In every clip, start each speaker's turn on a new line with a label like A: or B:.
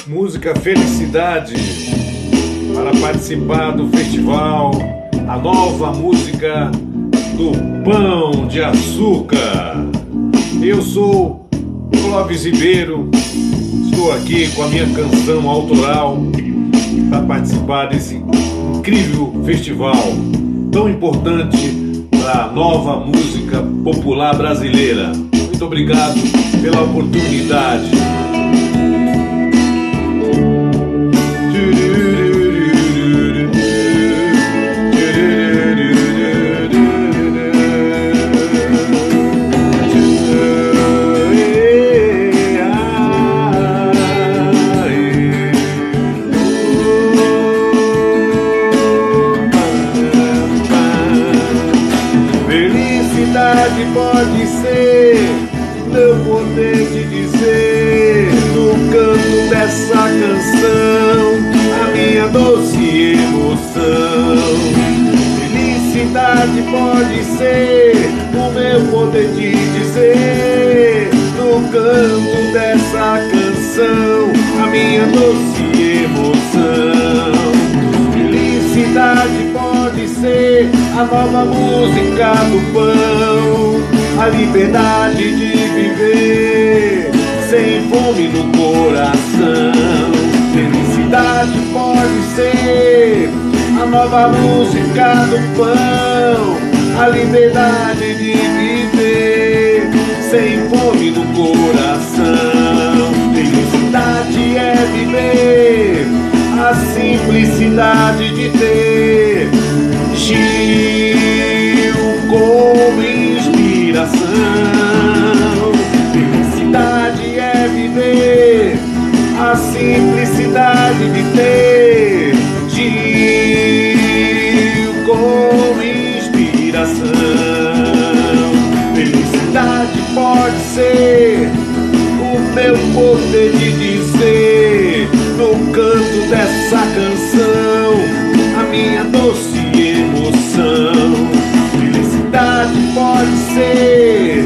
A: música Felicidade para participar do festival, a nova música do Pão de Açúcar. Eu sou Clóvis Ribeiro, estou aqui com a minha canção autoral para participar desse incrível festival tão importante para a nova música popular brasileira. Muito obrigado pela oportunidade. Felicidade pode ser meu poder te dizer no canto dessa canção a minha doce emoção. Felicidade pode ser o meu poder te dizer no canto dessa canção a minha doce emoção. Felicidade pode ser a nova música do pão, a liberdade de viver sem fome no coração. Felicidade pode ser a nova música do pão, a liberdade de viver sem fome no coração. Felicidade é viver a simplicidade de ter Gil como inspiração. Felicidade é viver a simplicidade de ter Gil como inspiração. Felicidade pode ser o meu poder de dizer no canto dessa canção a minha doce emoção. Felicidade pode ser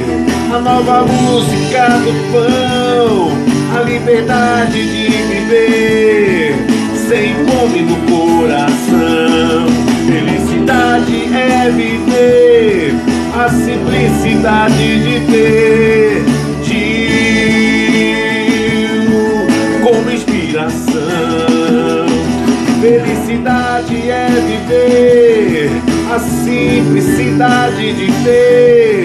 A: a nova música do pão, a liberdade de viver sem fome no coração. Felicidade é viver a simplicidade de ter como inspiração. Felicidade é viver a simplicidade de ter